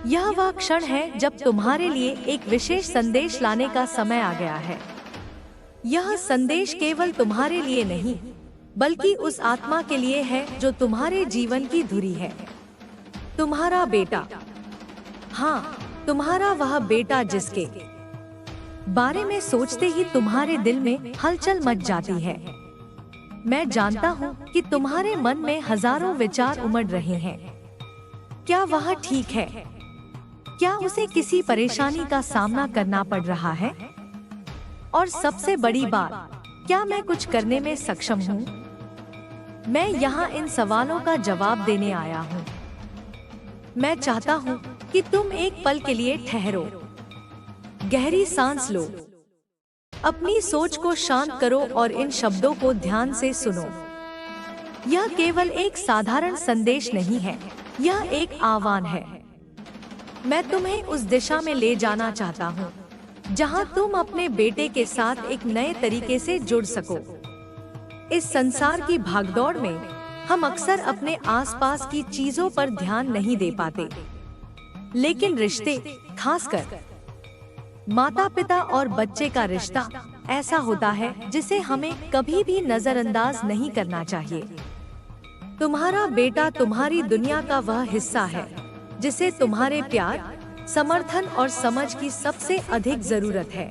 यह वह क्षण है जब तुम्हारे लिए एक विशेष संदेश लाने का समय आ गया है। यह संदेश केवल तुम्हारे लिए नहीं, बल्कि उस आत्मा के लिए है जो तुम्हारे जीवन की धुरी है। तुम्हारा बेटा, हाँ, तुम्हारा वह बेटा जिसके बारे में सोचते ही तुम्हारे दिल में हलचल मच जाती है। मैं जानता हूँ कि तुम्हारे मन में हजारों विचार उमड़ रहे हैं। क्या वह ठीक है? क्या उसे किसी परेशानी का सामना करना पड़ रहा है? और सबसे बड़ी बात, क्या मैं कुछ करने में सक्षम हूँ? मैं यहाँ इन सवालों का जवाब देने आया हूँ। मैं चाहता हूँ कि तुम एक पल के लिए ठहरो, गहरी सांस लो, अपनी सोच को शांत करो और इन शब्दों को ध्यान से सुनो। यह केवल एक साधारण संदेश नहीं है, यह एक आह्वान है। मैं तुम्हें उस दिशा में ले जाना चाहता हूँ जहाँ तुम अपने बेटे के साथ एक नए तरीके से जुड़ सको। इस संसार की भागदौड़ में हम अक्सर अपने आसपास की चीजों पर ध्यान नहीं दे पाते, लेकिन रिश्ते, खासकर माता पिता और बच्चे का रिश्ता, ऐसा होता है जिसे हमें कभी भी नजरअंदाज नहीं करना चाहिए। तुम्हारा बेटा तुम्हारी दुनिया का वह हिस्सा है जिसे तुम्हारे प्यार, समर्थन और समझ की सबसे अधिक जरूरत है।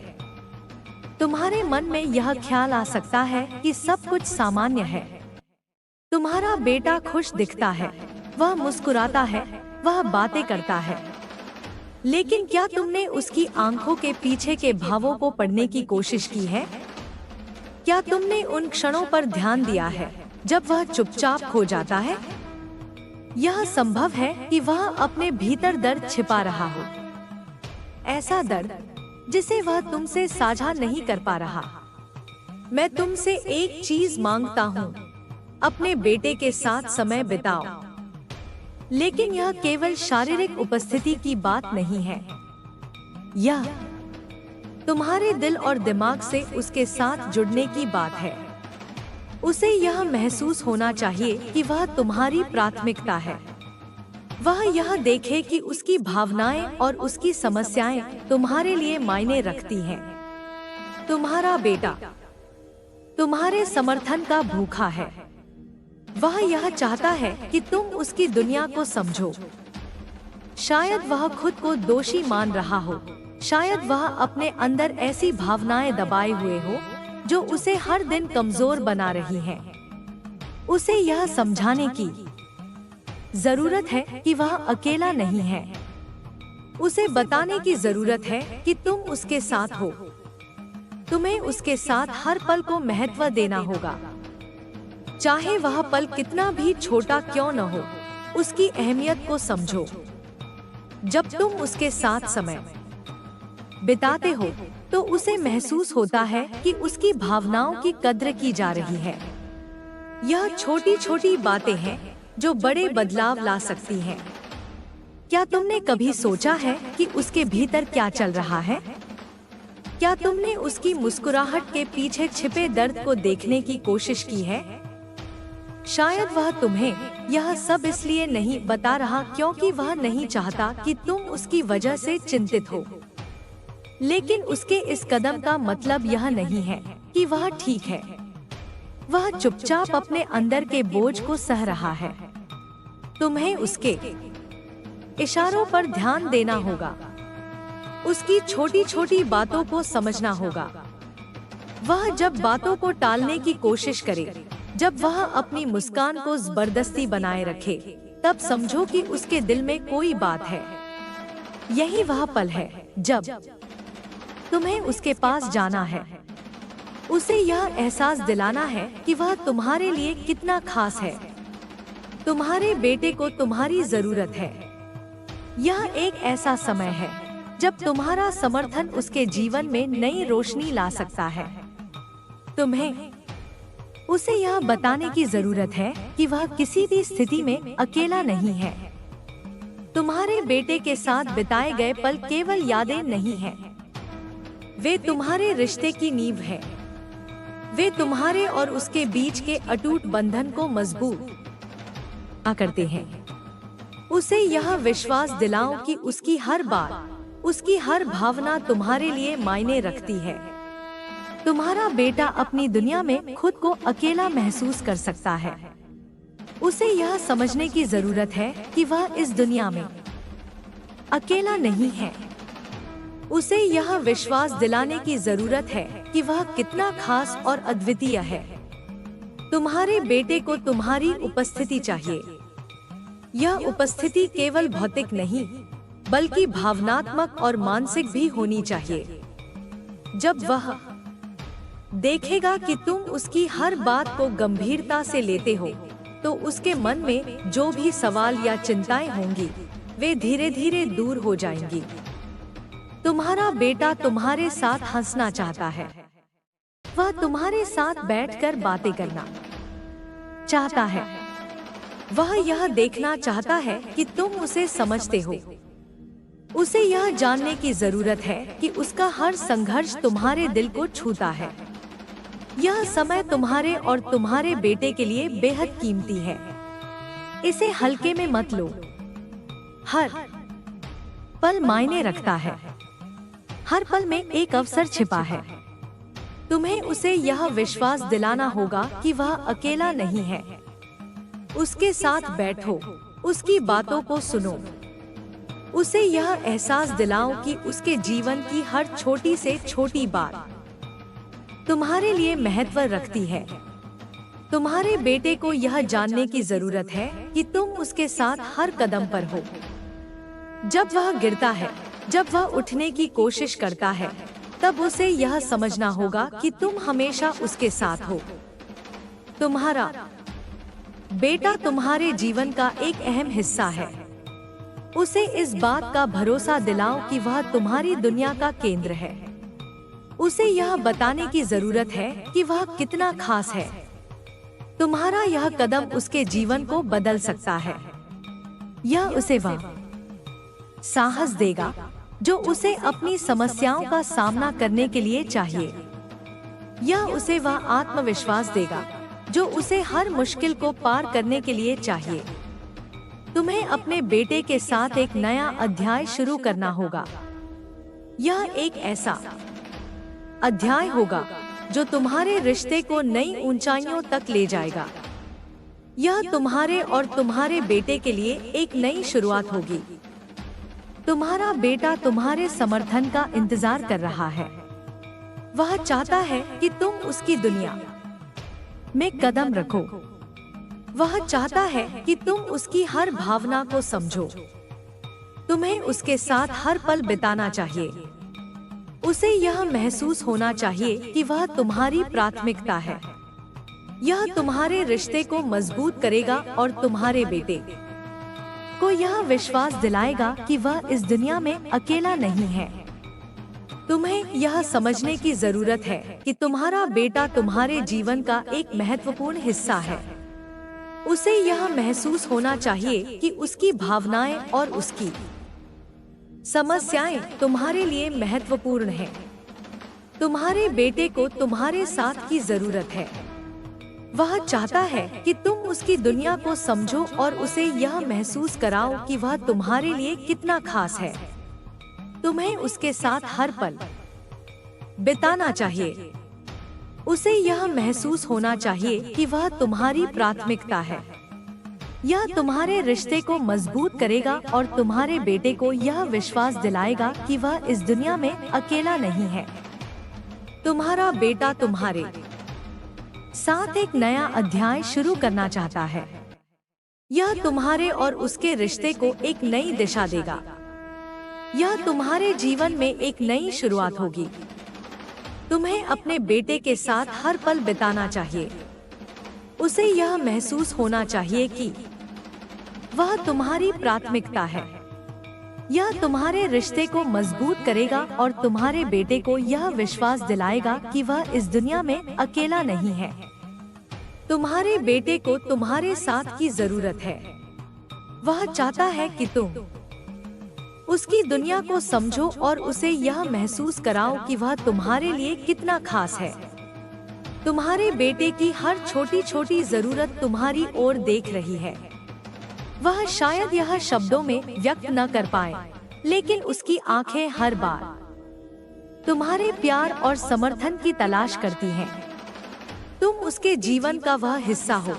तुम्हारे मन में यह ख्याल आ सकता है कि सब कुछ सामान्य है। तुम्हारा बेटा खुश दिखता है, वह मुस्कुराता है, वह बातें करता है, लेकिन क्या तुमने उसकी आंखों के पीछे के भावों को पढ़ने की कोशिश की है? क्या तुमने उन क्षणों पर ध्यान दिया है जब वह चुपचाप खो जाता है? यह संभव है कि वह अपने भीतर दर्द छिपा रहा हो, ऐसा दर्द जिसे वह तुमसे साझा नहीं कर पा रहा। मैं तुमसे एक चीज मांगता हूँ, अपने बेटे के साथ समय बिताओ। लेकिन यह केवल शारीरिक उपस्थिति की बात नहीं है, यह तुम्हारे दिल और दिमाग से उसके साथ जुड़ने की बात है। उसे यह महसूस होना चाहिए कि वह तुम्हारी प्राथमिकता है। वह यह देखे कि उसकी भावनाएं और उसकी समस्याएं तुम्हारे लिए मायने रखती हैं। तुम्हारा बेटा तुम्हारे समर्थन का भूखा है। वह यह चाहता है कि तुम उसकी दुनिया को समझो। शायद वह खुद को दोषी मान रहा हो, शायद वह अपने अंदर ऐसी भावनाएं दबाए हुए हो जो उसे हर दिन कमजोर बना रही हैं। उसे यह समझाने की जरूरत है कि वह अकेला नहीं है। उसे बताने की जरूरत है कि तुम उसके साथ हो। तुम्हें उसके साथ हर पल को महत्व देना होगा, चाहे वह पल कितना भी छोटा क्यों न हो। उसकी अहमियत को समझो। जब तुम उसके साथ समय बिताते हो तो उसे महसूस होता है कि उसकी भावनाओं की कद्र की जा रही है। यह छोटी छोटी बातें हैं जो बड़े बदलाव ला सकती हैं। क्या तुमने कभी सोचा है कि उसके भीतर क्या चल रहा है? क्या तुमने उसकी मुस्कुराहट के पीछे छिपे दर्द को देखने की कोशिश की है? शायद वह तुम्हें यह सब इसलिए नहीं बता रहा क्योंकि वह नहीं चाहता कि तुम उसकी वजह से चिंतित हो। लेकिन उसके इस कदम का मतलब यह नहीं है कि वह ठीक है। वह चुपचाप अपने अंदर के बोझ को सह रहा है। तुम्हें उसके इशारों पर ध्यान देना होगा, उसकी छोटी छोटी बातों को समझना होगा। वह जब बातों को टालने की कोशिश करे, जब वह अपनी मुस्कान को जबरदस्ती बनाए रखे, तब समझो कि उसके दिल में कोई बात है। यही वह पल है जब तुम्हें उसके पास जाना है। उसे यह एहसास दिलाना है कि वह तुम्हारे लिए कितना खास है। तुम्हारे बेटे को तुम्हारी जरूरत है। यह एक ऐसा समय है जब तुम्हारा समर्थन उसके जीवन में नई रोशनी ला सकता है। तुम्हें उसे यह बताने की जरूरत है कि वह किसी भी स्थिति में अकेला नहीं है। तुम्हारे बेटे के साथ बिताए गए पल केवल यादें नहीं हैं, वे तुम्हारे रिश्ते की नींव है। वे तुम्हारे और उसके बीच के अटूट बंधन को मजबूत करते हैं। उसे यह विश्वास दिलाओ कि उसकी हर बात, उसकी हर भावना तुम्हारे लिए मायने रखती है। तुम्हारा बेटा अपनी दुनिया में खुद को अकेला महसूस कर सकता है। उसे यह समझने की जरूरत है कि वह इस दुनिया में अकेला नहीं है। उसे यह विश्वास दिलाने की जरूरत है कि वह कितना खास और अद्वितीय है। तुम्हारे बेटे को तुम्हारी उपस्थिति चाहिए। यह उपस्थिति केवल भौतिक नहीं, बल्कि भावनात्मक और मानसिक भी होनी चाहिए। जब वह देखेगा कि तुम उसकी हर बात को गंभीरता से लेते हो, तो उसके मन में जो भी सवाल या चिंताएं होंगी, वे धीरे धीरे दूर हो जाएंगी। तुम्हारा बेटा तुम्हारे साथ हंसना चाहता है। वह तुम्हारे साथ बैठकर बातें करना चाहता है। वह यह देखना चाहता है कि तुम उसे समझते हो। उसे यह जानने की जरूरत है कि उसका हर संघर्ष तुम्हारे दिल को छूता है। यह समय तुम्हारे और तुम्हारे बेटे के लिए बेहद कीमती है। इसे हल्के में मत लो। हर पल मायने रखता है। हर पल में एक अवसर छिपा है। तुम्हें उसे यह विश्वास दिलाना होगा कि वह अकेला नहीं है। उसके साथ बैठो, उसकी बातों को सुनो। उसे यह एहसास दिलाओ कि उसके जीवन की हर छोटी से छोटी बात तुम्हारे लिए महत्व रखती है। तुम्हारे बेटे को यह जानने की जरूरत है कि तुम उसके साथ हर कदम पर हो। जब वह गिरता है, जब वह उठने की कोशिश करता है, तब उसे यह समझना होगा कि तुम हमेशा उसके साथ हो। तुम्हारा बेटा तुम्हारे जीवन का एक अहम हिस्सा है। उसे इस बात का भरोसा दिलाओ कि वह तुम्हारी दुनिया का केंद्र है। उसे यह बताने की जरूरत है कि वह कितना खास है। तुम्हारा यह कदम उसके जीवन को बदल सकता है। यह उसे वह साहस देगा जो उसे अपनी समस्याओं का सामना करने के लिए चाहिए। यह उसे वह आत्मविश्वास देगा जो उसे हर मुश्किल को पार करने के लिए चाहिए। तुम्हें अपने बेटे के साथ एक नया अध्याय शुरू करना होगा। यह एक ऐसा अध्याय होगा जो तुम्हारे रिश्ते को नई ऊंचाइयों तक ले जाएगा। यह तुम्हारे और तुम्हारे बेटे के लिए एक नई शुरुआत होगी। तुम्हारा बेटा तुम्हारे समर्थन का इंतजार कर रहा है। वह चाहता है कि तुम उसकी दुनिया में कदम रखो। वह चाहता है कि तुम उसकी हर भावना को समझो। तुम्हें उसके साथ हर पल बिताना चाहिए। उसे यह महसूस होना चाहिए कि वह तुम्हारी प्राथमिकता है। यह तुम्हारे रिश्ते को मजबूत करेगा और तुम्हारे बेटे को यह विश्वास दिलाएगा कि वह इस दुनिया में अकेला नहीं है। तुम्हें यह समझने की जरूरत है कि तुम्हारा बेटा तुम्हारे जीवन का एक महत्वपूर्ण हिस्सा है। उसे यह महसूस होना चाहिए कि उसकी भावनाएं और उसकी समस्याएं तुम्हारे लिए महत्वपूर्ण हैं। तुम्हारे बेटे को तुम्हारे साथ की जरूरत है। वह चाहता है कि तुम उसकी दुनिया को समझो और उसे यह महसूस कराओ कि वह तुम्हारे लिए कितना खास है। तुम्हें उसके साथ हर पल बिताना चाहिए। उसे यह महसूस होना चाहिए कि वह तुम्हारी प्राथमिकता है। यह तुम्हारे रिश्ते को मजबूत करेगा और तुम्हारे बेटे को यह विश्वास दिलाएगा कि वह इस दुनिया में अकेला नहीं है। तुम्हारा बेटा तुम्हारे साथ एक नया अध्याय शुरू करना चाहता है। यह तुम्हारे और उसके रिश्ते को एक नई दिशा देगा। यह तुम्हारे जीवन में एक नई शुरुआत होगी। तुम्हें अपने बेटे के साथ हर पल बिताना चाहिए। उसे यह महसूस होना चाहिए कि वह तुम्हारी प्राथमिकता है। यह तुम्हारे रिश्ते को मजबूत करेगा और तुम्हारे बेटे को यह विश्वास दिलाएगा कि वह इस दुनिया में अकेला नहीं है। तुम्हारे बेटे को तुम्हारे साथ की जरूरत है। वह चाहता है कि तुम उसकी दुनिया को समझो और उसे यह महसूस कराओ कि वह तुम्हारे लिए कितना खास है। तुम्हारे बेटे की हर छोटी छोटी जरूरत तुम्हारी ओर देख रही है। वह शायद यह शब्दों में व्यक्त न कर पाए, लेकिन उसकी आंखें हर बार तुम्हारे प्यार और समर्थन की तलाश करती हैं। तुम उसके जीवन का वह हिस्सा हो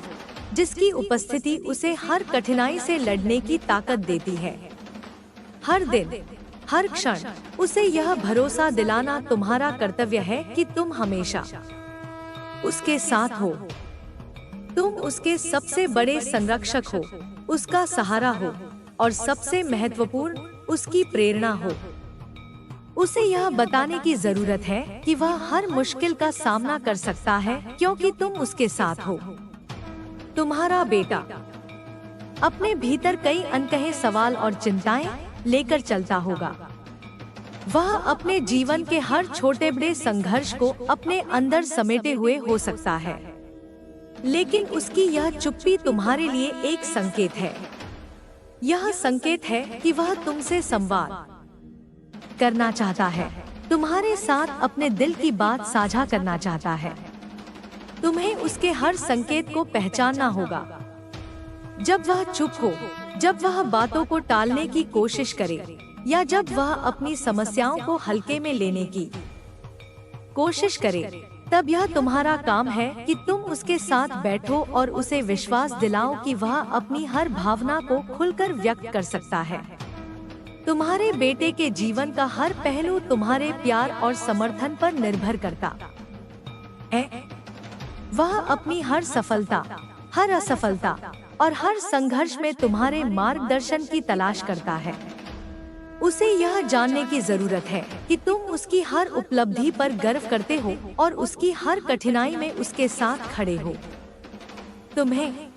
जिसकी उपस्थिति उसे हर कठिनाई से लड़ने की ताकत देती है। हर दिन, हर क्षण उसे यह भरोसा दिलाना तुम्हारा कर्तव्य है कि तुम हमेशा उसके साथ हो। तुम उसके सबसे बड़े संरक्षक हो, उसका सहारा हो और सबसे महत्वपूर्ण, उसकी प्रेरणा हो। उसे यह बताने की जरूरत है कि वह हर मुश्किल का सामना कर सकता है क्योंकि तुम उसके साथ हो। तुम्हारा बेटा अपने भीतर कई अनकहे सवाल और चिंताएं लेकर चलता होगा। वह अपने जीवन के हर छोटे बड़े संघर्ष को अपने अंदर समेटे हुए हो सकता है, लेकिन उसकी यह चुप्पी तुम्हारे लिए एक संकेत है। यह संकेत है कि वह तुमसे संवाद करना चाहता है, तुम्हारे साथ अपने दिल की बात साझा करना चाहता है। तुम्हें उसके हर संकेत को पहचानना होगा। जब वह चुप हो, जब वह बातों को टालने की कोशिश करे या जब वह अपनी समस्याओं को हल्के में लेने की कोशिश करे, तब यह तुम्हारा काम है कि तुम उसके साथ बैठो और उसे विश्वास दिलाओ कि वह अपनी हर भावना को खुलकर व्यक्त कर सकता है। तुम्हारे बेटे के जीवन का हर पहलू तुम्हारे प्यार और समर्थन पर निर्भर करता है। वह अपनी हर सफलता, हर असफलता और हर संघर्ष में तुम्हारे मार्गदर्शन की तलाश करता है। उसे यह जानने की जरूरत है कि तुम उसकी हर उपलब्धि पर गर्व करते हो और उसकी हर कठिनाई में उसके साथ खड़े हो। तुम्हें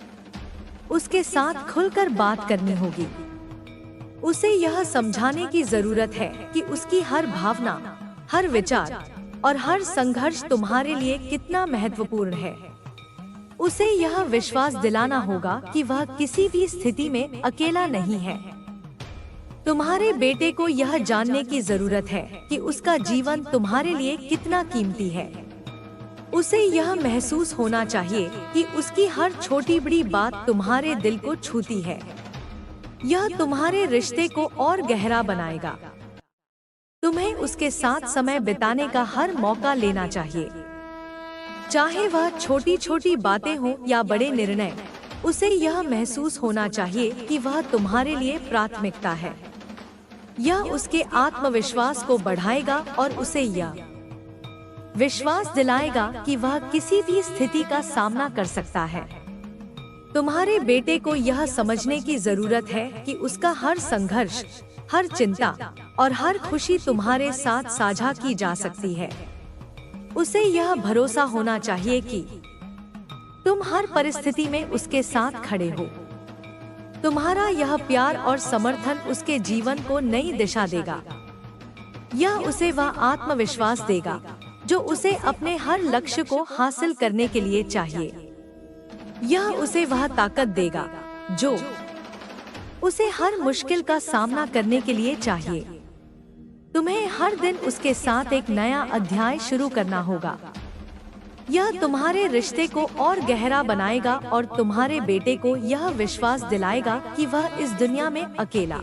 उसके साथ खुलकर बात करनी होगी। उसे यह समझाने की जरूरत है कि उसकी हर भावना, हर विचार और हर संघर्ष तुम्हारे लिए कितना महत्वपूर्ण है। उसे यह विश्वास दिलाना होगा कि वह किसी भी स्थिति में अकेला नहीं है। तुम्हारे बेटे को यह जानने की जरूरत है कि उसका जीवन तुम्हारे लिए कितना कीमती है। उसे यह महसूस होना चाहिए कि उसकी हर छोटी बड़ी बात तुम्हारे दिल को छूती है। यह तुम्हारे रिश्ते को और गहरा बनाएगा। तुम्हें उसके साथ समय बिताने का हर मौका लेना चाहिए, चाहे वह छोटी छोटी बातें हों या बड़े निर्णय। उसे यह महसूस होना चाहिए कि वह तुम्हारे लिए प्राथमिकता है। यह उसके आत्मविश्वास को बढ़ाएगा और उसे यह विश्वास दिलाएगा कि वह किसी भी स्थिति का सामना कर सकता है। तुम्हारे बेटे को यह समझने की जरूरत है कि उसका हर संघर्ष, हर चिंता और हर खुशी तुम्हारे साथ साझा की जा सकती है। उसे यह भरोसा होना चाहिए कि तुम हर परिस्थिति में उसके साथ खड़े हो। तुम्हारा यह प्यार और समर्थन उसके जीवन को नई दिशा देगा। यह उसे वह आत्मविश्वास देगा जो उसे अपने हर लक्ष्य को हासिल करने के लिए चाहिए। यह उसे वह ताकत देगा जो उसे हर मुश्किल का सामना करने के लिए चाहिए। तुम्हें हर दिन उसके साथ एक नया अध्याय शुरू करना होगा। यह तुम्हारे रिश्ते को और गहरा बनाएगा और तुम्हारे बेटे को यह विश्वास दिलाएगा कि वह इस दुनिया में अकेला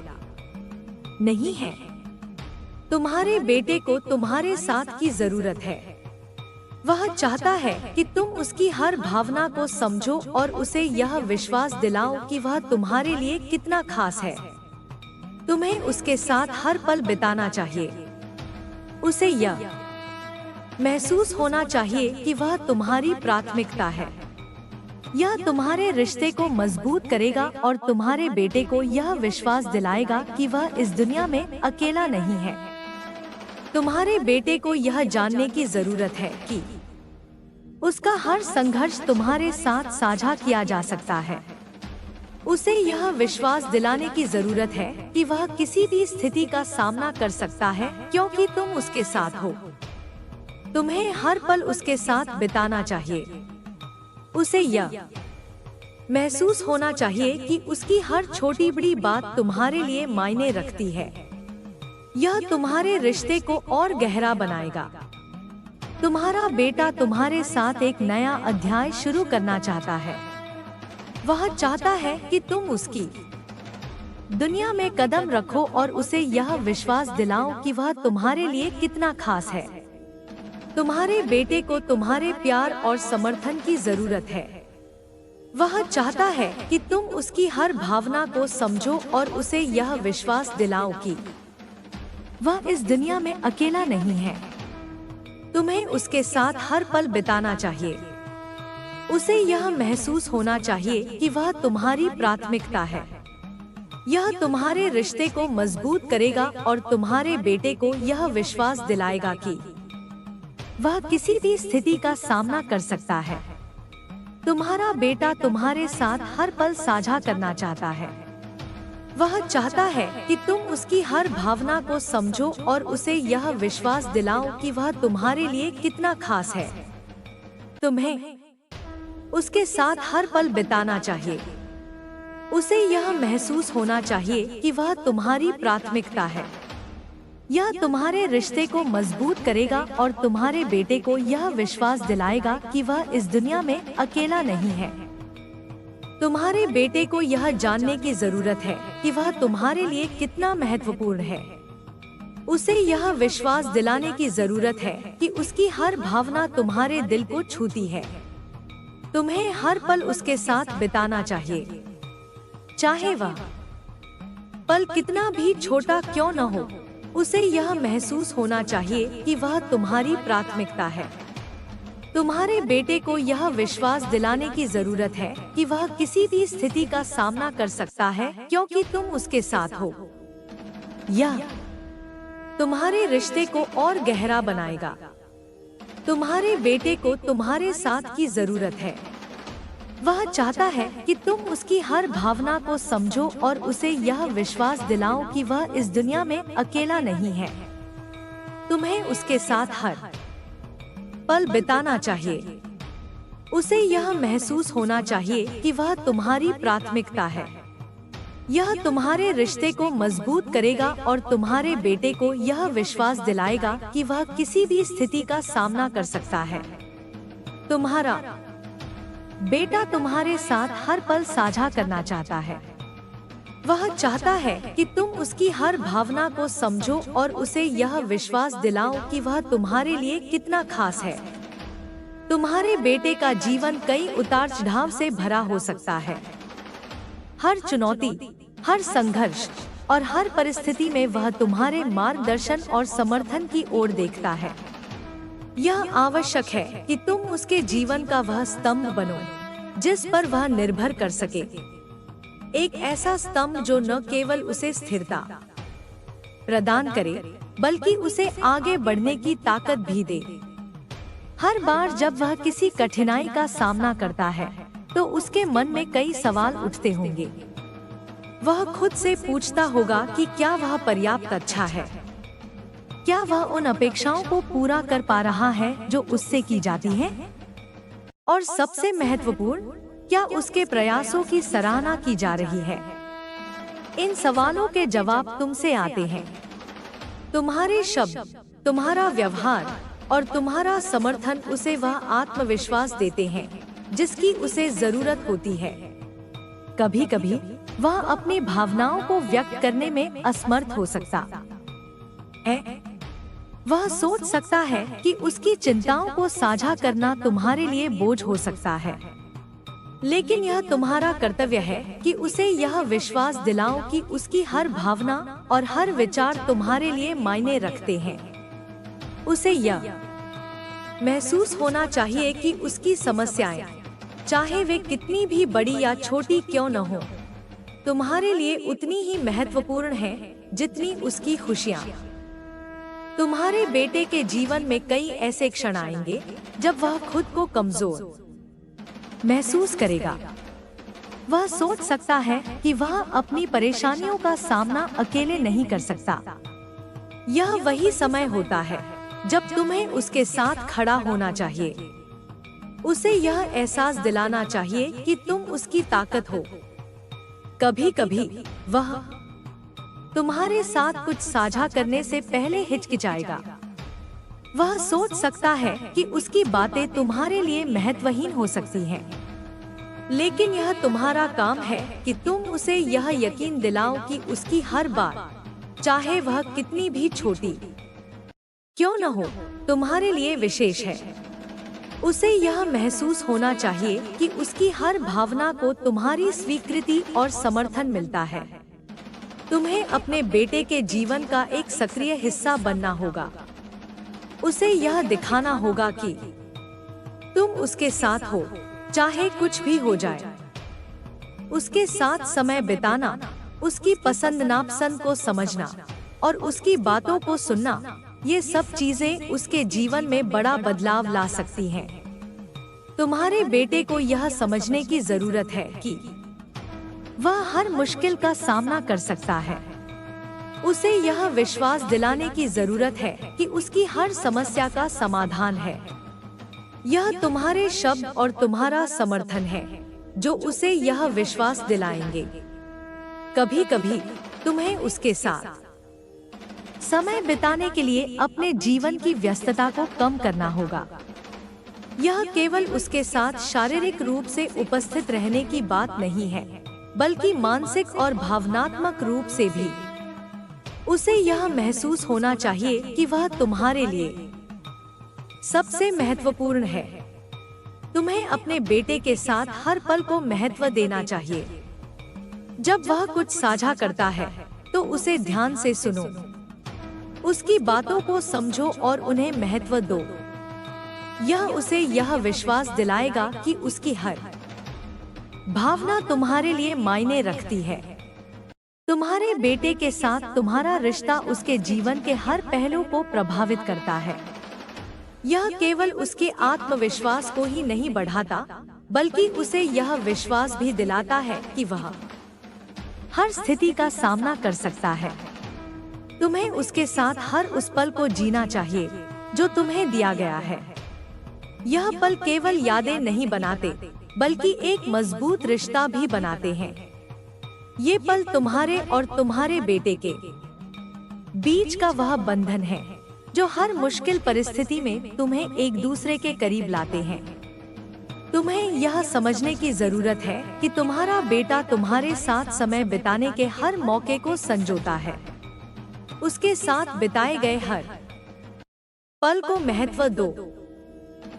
नहीं है। तुम्हारे बेटे को तुम्हारे साथ की जरूरत है। वह चाहता है कि तुम उसकी हर भावना को समझो और उसे यह विश्वास दिलाओ कि वह तुम्हारे लिए कितना खास है। तुम्हें उसके साथ हर पल बिताना चाहिए। उसे यह महसूस होना चाहिए कि वह तुम्हारी प्राथमिकता है। यह तुम्हारे रिश्ते को मजबूत करेगा और तुम्हारे बेटे को यह विश्वास दिलाएगा कि वह इस दुनिया में अकेला नहीं है। तुम्हारे बेटे को यह जानने की जरूरत है कि उसका हर संघर्ष तुम्हारे साथ साझा किया जा सकता है। उसे यह विश्वास दिलाने की जरूरत है कि वह किसी भी स्थिति का सामना कर सकता है क्योंकि तुम उसके साथ हो। तुम्हें हर पल उसके साथ बिताना चाहिए। उसे यह महसूस होना चाहिए कि उसकी हर छोटी बड़ी बात तुम्हारे लिए मायने रखती है। यह तुम्हारे रिश्ते को और गहरा बनाएगा। तुम्हारा बेटा तुम्हारे साथ एक नया अध्याय शुरू करना चाहता है। वह चाहता है कि तुम उसकी दुनिया में कदम रखो और उसे यह विश्वास दिलाओ कि वह तुम्हारे लिए कितना खास है। तुम्हारे बेटे को तुम्हारे प्यार और समर्थन की जरूरत है। वह चाहता है कि तुम उसकी हर भावना को समझो और उसे यह विश्वास दिलाओ कि वह इस दुनिया में अकेला नहीं है। तुम्हें उसके साथ हर पल बिताना चाहिए। उसे यह महसूस होना चाहिए कि वह तुम्हारी प्राथमिकता है। यह तुम्हारे रिश्ते को मजबूत करेगा और तुम्हारे बेटे को यह विश्वास दिलाएगा कि वह किसी भी स्थिति का सामना कर सकता है। तुम्हारा बेटा तुम्हारे साथ हर पल साझा करना चाहता है। वह चाहता है कि तुम उसकी हर भावना को समझो और उसे यह विश्वास दिलाओ कि वह तुम्हारे लिए कितना खास है। तुम्हें उसके साथ हर पल बिताना चाहिए। उसे यह महसूस होना चाहिए कि वह तुम्हारी प्राथमिकता है। यह तुम्हारे रिश्ते को मजबूत करेगा और तुम्हारे बेटे को यह विश्वास दिलाएगा कि वह इस दुनिया में अकेला नहीं है। तुम्हारे बेटे को यह जानने की जरूरत है कि वह तुम्हारे लिए कितना महत्वपूर्ण है। उसे यह विश्वास दिलाने की जरूरत है कि उसकी हर भावना तुम्हारे दिल को छूती है। तुम्हें हर पल उसके साथ बिताना चाहिए, चाहे वह पल कितना भी छोटा क्यों न हो। उसे यह महसूस होना चाहिए कि वह तुम्हारी प्राथमिकता है। तुम्हारे बेटे को यह विश्वास दिलाने की जरूरत है कि वह किसी भी स्थिति का सामना कर सकता है क्योंकि तुम उसके साथ हो। यह तुम्हारे रिश्ते को और गहरा बनाएगा। तुम्हारे बेटे को तुम्हारे साथ की जरूरत है। वह चाहता है कि तुम उसकी हर भावना को समझो और उसे यह विश्वास दिलाओ कि वह इस दुनिया में अकेला नहीं है। तुम्हें उसके साथ हर पल बिताना चाहिए। उसे यह महसूस होना चाहिए कि वह तुम्हारी प्राथमिकता है। यह तुम्हारे रिश्ते को मजबूत करेगा और तुम्हारे बेटे को यह विश्वास दिलाएगा कि वह किसी भी स्थिति का सामना कर सकता है। तुम्हारा बेटा तुम्हारे साथ हर पल साझा करना चाहता है। वह चाहता है कि तुम उसकी हर भावना को समझो और उसे यह विश्वास दिलाओ कि वह तुम्हारे लिए कितना खास है। तुम्हारे बेटे का जीवन कई उतार चढ़ाव से भरा हो सकता है। हर चुनौती, हर संघर्ष और हर परिस्थिति में वह तुम्हारे मार्गदर्शन और समर्थन की ओर देखता है। यह आवश्यक है कि तुम उसके जीवन का वह स्तंभ बनो जिस पर वह निर्भर कर सके। एक ऐसा स्तंभ जो न केवल उसे स्थिरता प्रदान करे बल्कि उसे आगे बढ़ने की ताकत भी दे। हर बार जब वह किसी कठिनाई का सामना करता है तो उसके मन में कई सवाल उठते होंगे। वह खुद से पूछता होगा कि क्या वह पर्याप्त अच्छा है? क्या वह उन अपेक्षाओं को पूरा कर पा रहा है जो उससे की जाती हैं? और सबसे महत्वपूर्ण, क्या उसके प्रयासों की सराहना की जा रही है? इन सवालों के जवाब तुमसे आते हैं। तुम्हारे शब्द, तुम्हारा व्यवहार और तुम्हारा समर्थन उसे वह आत्मविश्वास देते हैं जिसकी उसे जरूरत होती है। कभी कभी वह अपनी भावनाओं को व्यक्त करने में असमर्थ हो सकता है। वह सोच सकता है कि उसकी चिंताओं को साझा करना तुम्हारे लिए बोझ हो सकता है, लेकिन यह तुम्हारा कर्तव्य है कि उसे यह विश्वास दिलाओ कि उसकी हर भावना और हर विचार तुम्हारे लिए मायने रखते हैं। उसे यह महसूस होना चाहिए कि उसकी समस्याएं, चाहे वे कितनी भी बड़ी या छोटी क्यों न हो, तुम्हारे लिए उतनी ही महत्वपूर्ण हैं जितनी उसकी खुशियाँ। तुम्हारे बेटे के जीवन में कई ऐसे क्षण आएंगे जब वह खुद को कमजोर महसूस करेगा। वह सोच सकता है कि वह अपनी परेशानियों का सामना अकेले नहीं कर सकता। यह वही समय होता है जब तुम्हें उसके साथ खड़ा होना चाहिए। उसे यह एहसास दिलाना चाहिए कि तुम उसकी ताकत हो। कभी कभी वह तुम्हारे साथ कुछ साझा करने से पहले हिचकिचाएगा। वह सोच सकता है कि उसकी बातें तुम्हारे लिए महत्वहीन हो सकती हैं, लेकिन यह तुम्हारा काम है कि तुम उसे यह यकीन दिलाओ कि उसकी हर बात, चाहे वह कितनी भी छोटी क्यों न हो, तुम्हारे लिए विशेष है। उसे यह महसूस होना चाहिए कि उसकी हर भावना को तुम्हारी स्वीकृति और समर्थन मिलता है। तुम्हें अपने बेटे के जीवन का एक सक्रिय हिस्सा बनना होगा। उसे यह दिखाना होगा कि तुम उसके साथ हो, चाहे कुछ भी हो जाए। उसके साथ समय बिताना, उसकी पसंद नापसंद को समझना और उसकी बातों को सुनना, ये सब चीजें उसके जीवन में बड़ा बदलाव ला सकती हैं। तुम्हारे बेटे को यह समझने की जरूरत है कि वह हर मुश्किल का सामना कर सकता है। उसे यह विश्वास दिलाने की जरूरत है कि उसकी हर समस्या का समाधान है। यह तुम्हारे शब्द और तुम्हारा समर्थन है जो उसे यह विश्वास दिलाएंगे। कभी कभी तुम्हें उसके साथ समय बिताने के लिए अपने जीवन की व्यस्तता को कम करना होगा। यह केवल उसके साथ शारीरिक रूप से उपस्थित रहने की बात नहीं है, बल्कि मानसिक और भावनात्मक रूप से भी। उसे यह महसूस होना चाहिए कि वह तुम्हारे लिए सबसे महत्वपूर्ण है। तुम्हें अपने बेटे के साथ हर पल को महत्व देना चाहिए। जब वह कुछ साझा करता है तो उसे ध्यान से सुनो, उसकी बातों को समझो और उन्हें महत्व दो। यह उसे यह विश्वास दिलाएगा कि उसकी हर भावना तुम्हारे लिए मायने रखती है। तुम्हारे बेटे के साथ तुम्हारा रिश्ता उसके जीवन के हर पहलू को प्रभावित करता है। यह केवल उसके आत्मविश्वास को ही नहीं बढ़ाता, बल्कि उसे यह विश्वास भी दिलाता है कि वह हर स्थिति का सामना कर सकता है। तुम्हें उसके साथ हर उस पल को जीना चाहिए जो तुम्हें दिया गया है। यह पल केवल यादें नहीं बनाते, बल्कि एक मजबूत रिश्ता भी बनाते हैं। ये पल तुम्हारे और तुम्हारे बेटे के बीच का वह बंधन है जो हर मुश्किल परिस्थिति में तुम्हें एक दूसरे के करीब लाते हैं। तुम्हें यह समझने की जरूरत है कि तुम्हारा बेटा तुम्हारे साथ समय बिताने के हर मौके को संजोता है। उसके साथ बिताए गए हर पल को महत्व दो।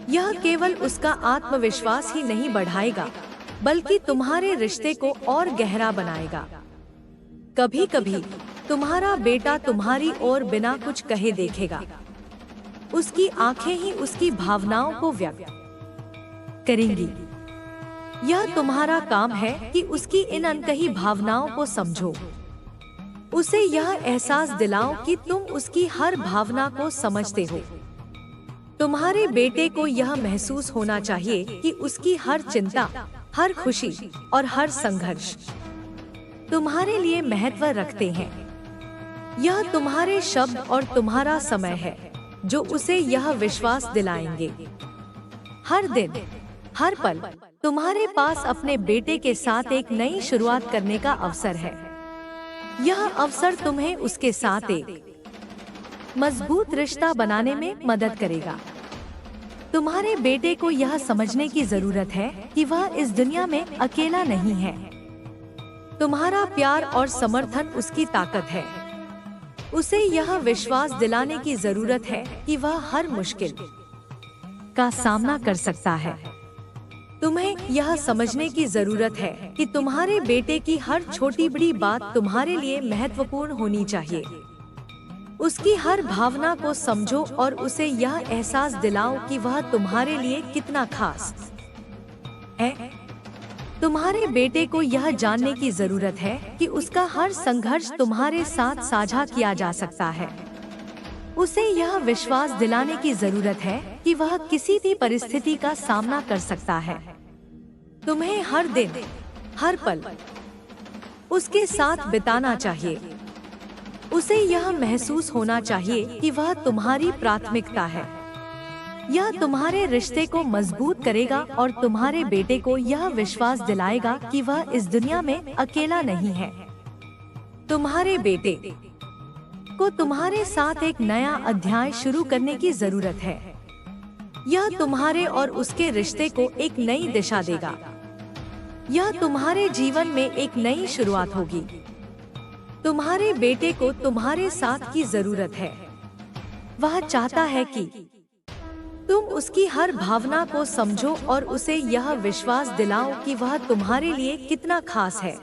यह केवल उसका आत्मविश्वास ही नहीं बढ़ाएगा, बल्कि तुम्हारे रिश्ते को और गहरा बनाएगा। कभी कभी तुम्हारा बेटा तुम्हारी ओर बिना कुछ कहे देखेगा। उसकी आंखें ही उसकी भावनाओं को व्यक्त करेंगी। यह तुम्हारा काम है कि उसकी इन अनकही भावनाओं को समझो। उसे यह एहसास दिलाओ कि तुम उसकी हर भावना को समझते हो। तुम्हारे बेटे को यह महसूस होना चाहिए कि उसकी हर चिंता, हर खुशी और हर संघर्ष तुम्हारे लिए महत्व रखते हैं। यह तुम्हारे शब्द और तुम्हारा समय है जो उसे यह विश्वास दिलाएंगे। हर दिन, हर पल तुम्हारे पास अपने बेटे के साथ एक नई शुरुआत करने का अवसर है। यह अवसर तुम्हें उसके साथ एक मजबूत रिश्ता बनाने में मदद करेगा। तुम्हारे बेटे को यह समझने की जरूरत है कि वह इस दुनिया में अकेला नहीं है। तुम्हारा प्यार और समर्थन उसकी ताकत है। उसे यह विश्वास दिलाने की जरूरत है कि वह हर मुश्किल का सामना कर सकता है। तुम्हें यह समझने की जरूरत है कि तुम्हारे बेटे की हर छोटी बड़ी बात तुम्हारे लिए महत्वपूर्ण होनी चाहिए। उसकी हर भावना को समझो और उसे यह एहसास दिलाओ कि वह तुम्हारे लिए कितना खास है। तुम्हारे बेटे को यह जानने की जरूरत है कि उसका हर संघर्ष तुम्हारे साथ साझा किया जा सकता है। उसे यह विश्वास दिलाने की जरूरत है कि वह किसी भी परिस्थिति का सामना कर सकता है। तुम्हें हर दिन, हर पल उसके साथ बिताना चाहिए। उसे यह महसूस होना चाहिए कि वह तुम्हारी प्राथमिकता है। यह तुम्हारे रिश्ते को मजबूत करेगा और तुम्हारे बेटे को यह विश्वास दिलाएगा कि वह इस दुनिया में अकेला नहीं है। तुम्हारे बेटे को तुम्हारे साथ एक नया अध्याय शुरू करने की जरूरत है। यह तुम्हारे और उसके रिश्ते को एक नई दिशा देगा। यह तुम्हारे जीवन में एक नई शुरुआत होगी। तुम्हारे बेटे को तुम्हारे साथ की जरूरत है। वह चाहता है कि तुम उसकी हर भावना को समझो और उसे यह विश्वास दिलाओ कि वह तुम्हारे लिए कितना खास है।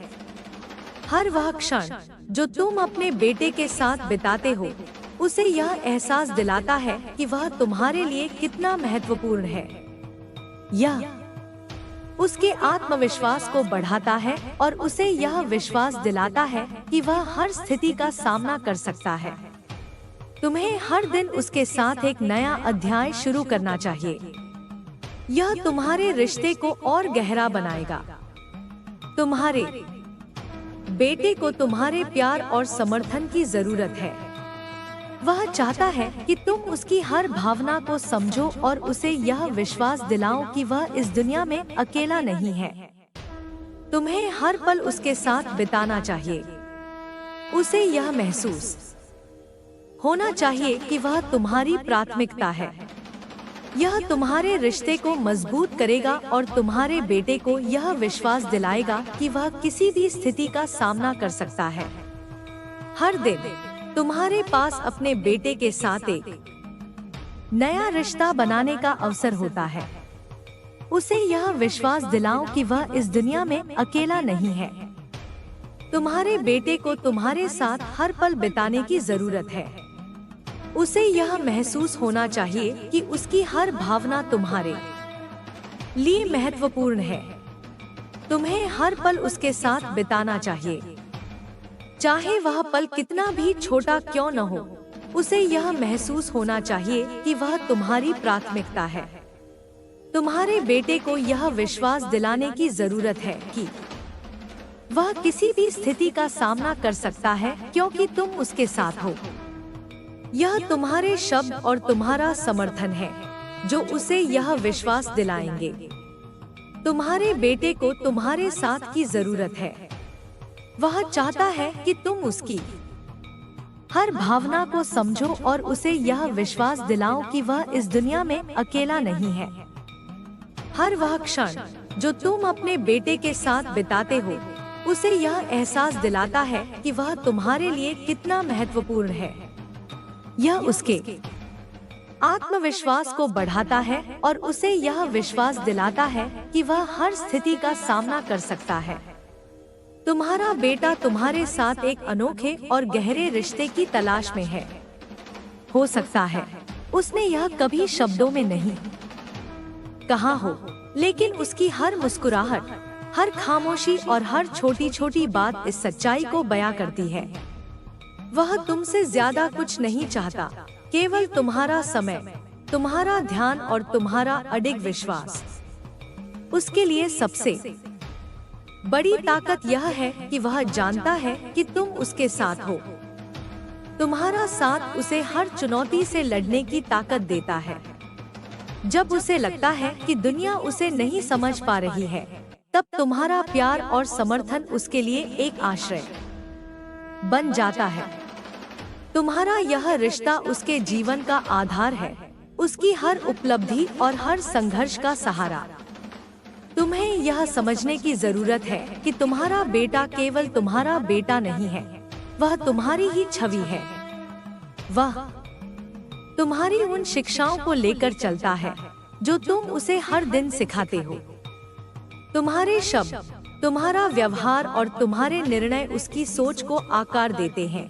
हर वह क्षण जो तुम अपने बेटे के साथ बिताते हो, उसे यह एहसास दिलाता है कि वह तुम्हारे लिए कितना महत्वपूर्ण है। यह उसके आत्मविश्वास को बढ़ाता है और उसे यह विश्वास दिलाता है कि वह हर स्थिति का सामना कर सकता है। तुम्हें हर दिन उसके साथ एक नया अध्याय शुरू करना चाहिए। यह तुम्हारे रिश्ते को और गहरा बनाएगा। तुम्हारे बेटे को तुम्हारे प्यार और समर्थन की जरूरत है। वह चाहता है कि तुम उसकी हर भावना को समझो और उसे यह विश्वास दिलाओ कि वह इस दुनिया में अकेला नहीं है। तुम्हें हर पल उसके साथ बिताना चाहिए। उसे यह महसूस होना चाहिए कि वह तुम्हारी प्राथमिकता है। यह तुम्हारे रिश्ते को मजबूत करेगा और तुम्हारे बेटे को यह विश्वास दिलाएगा कि वह किसी भी स्थिति का सामना कर सकता है। हर दिन तुम्हारे पास अपने बेटे के साथ एक नया रिश्ता बनाने का अवसर होता है। उसे यह विश्वास दिलाओ कि वह इस दुनिया में अकेला नहीं है। तुम्हारे बेटे को तुम्हारे साथ हर पल बिताने की जरूरत है। उसे यह महसूस होना चाहिए कि उसकी हर भावना तुम्हारे लिए महत्वपूर्ण है। तुम्हें हर पल उसके साथ बिताना चाहिए, चाहे वह पल कितना भी छोटा क्यों न हो। उसे यह महसूस होना चाहिए कि वह तुम्हारी प्राथमिकता है। तुम्हारे बेटे को यह विश्वास दिलाने की जरूरत है कि वह किसी भी स्थिति का सामना कर सकता है क्योंकि तुम उसके साथ हो। यह तुम्हारे शब्द और तुम्हारा समर्थन है जो उसे यह विश्वास दिलाएंगे। तुम्हारे बेटे को तुम्हारे साथ की जरूरत है। वह चाहता है कि तुम उसकी हर भावना को समझो और उसे यह विश्वास दिलाओ कि वह इस दुनिया में अकेला नहीं है। हर वह क्षण जो तुम अपने बेटे के साथ बिताते हो, उसे यह एहसास दिलाता है कि वह तुम्हारे लिए कितना महत्वपूर्ण है। यह उसके आत्मविश्वास को बढ़ाता है और उसे यह विश्वास दिलाता है कि वह हर स्थिति का सामना कर सकता है। तुम्हारा बेटा तुम्हारे साथ एक अनोखे और गहरे रिश्ते की तलाश में है। हो सकता है उसने यह कभी शब्दों में नहीं कहा हो, लेकिन उसकी हर मुस्कुराहट, हर खामोशी और हर छोटी छोटी बात इस सच्चाई को बयां करती है। वह तुमसे ज्यादा कुछ नहीं चाहता, केवल तुम्हारा समय, तुम्हारा ध्यान और तुम्हारा अडिग विश्वास। उसके लिए सबसे बड़ी ताकत यह है कि वह जानता है कि तुम उसके साथ हो। तुम्हारा साथ उसे हर चुनौती से लड़ने की ताकत देता है। जब उसे लगता है कि दुनिया उसे नहीं समझ पा रही है, तब तुम्हारा प्यार और समर्थन उसके लिए एक आश्रय बन जाता है। तुम्हारा यह रिश्ता उसके जीवन का आधार है, उसकी हर उपलब्धि और हर संघर्ष का सहारा। तुम्हें यह समझने की जरूरत है कि तुम्हारा बेटा केवल तुम्हारा बेटा नहीं है, वह तुम्हारी ही छवि है। वह तुम्हारी उन शिक्षाओं को लेकर चलता है जो तुम उसे हर दिन सिखाते हो। तुम्हारे शब्द, तुम्हारा व्यवहार और तुम्हारे निर्णय उसकी सोच को आकार देते हैं।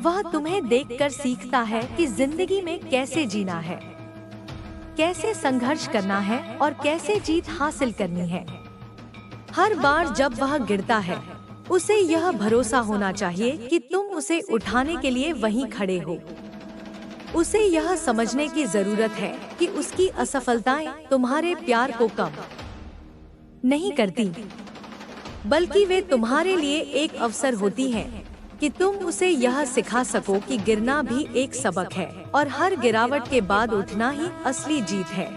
वह तुम्हें देखकर सीखता है कि जिंदगी में कैसे जीना है, कैसे संघर्ष करना है और कैसे जीत हासिल करनी है। हर बार जब वह गिरता है, उसे यह भरोसा होना चाहिए कि तुम उसे उठाने के लिए वहीं खड़े हो। उसे यह समझने की जरूरत है कि उसकी असफलताएं तुम्हारे प्यार को कम नहीं करती, बल्कि वे तुम्हारे लिए एक अवसर होती हैं कि तुम उसे यह सिखा सको कि गिरना भी एक सबक है और हर गिरावट के बाद उठना ही असली जीत है।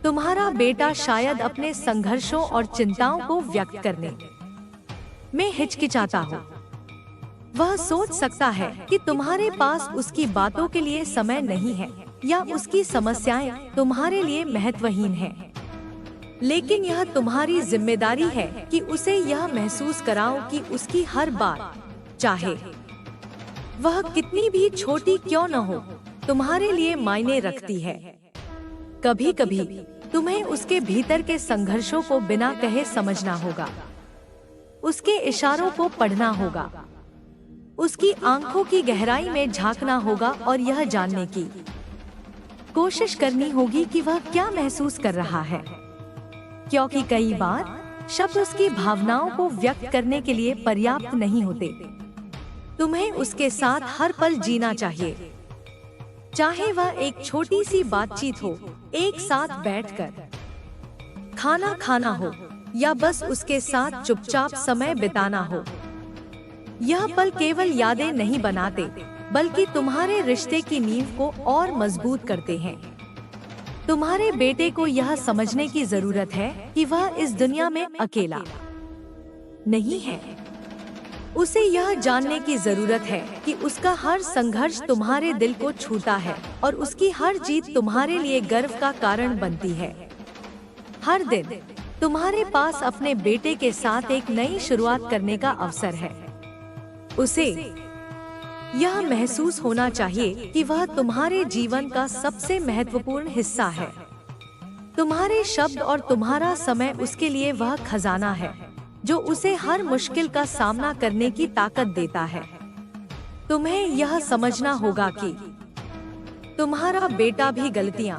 तुम्हारा बेटा शायद अपने संघर्षों और चिंताओं को व्यक्त करने में हिचकिचाता हो। वह सोच सकता है कि तुम्हारे पास उसकी बातों के लिए समय नहीं है या उसकी समस्याएं तुम्हारे लिए महत्वहीन हैं। लेकिन यह तुम्हारी जिम्मेदारी है कि उसे यह महसूस कराओ कि उसकी हर बात, चाहे वह कितनी भी छोटी क्यों न हो, तुम्हारे लिए मायने रखती है। कभी कभी तुम्हें उसके भीतर के संघर्षों को बिना कहे समझना होगा, उसके इशारों को पढ़ना होगा, उसकी आंखों की गहराई में झांकना होगा और यह जानने की कोशिश करनी होगी कि वह क्या महसूस कर रहा है, क्योंकि कई बार शब्द उसकी भावनाओं को व्यक्त करने के लिए पर्याप्त नहीं होते। तुम्हें उसके साथ हर पल जीना चाहिए, चाहे वह एक छोटी सी बातचीत हो, एक साथ बैठकर खाना खाना हो, या बस उसके साथ चुपचाप समय बिताना हो। यह पल केवल यादें नहीं बनाते, बल्कि तुम्हारे रिश्ते की नींव को और मजबूत करते हैं। तुम्हारे बेटे को यह समझने की जरूरत है कि वह इस दुनिया में अकेला नहीं है। उसे यह जानने की जरूरत है कि उसका हर संघर्ष तुम्हारे दिल को छूता है और उसकी हर जीत तुम्हारे लिए गर्व का कारण बनती है। हर दिन तुम्हारे पास अपने बेटे के साथ एक नई शुरुआत करने का अवसर है। उसे यह महसूस होना चाहिए कि वह तुम्हारे जीवन का सबसे महत्वपूर्ण हिस्सा है। तुम्हारे शब्द और तुम्हारा समय उसके लिए वह खजाना है जो उसे हर मुश्किल का सामना करने की ताकत देता है। तुम्हें यह समझना होगा कि तुम्हारा बेटा भी गलतियां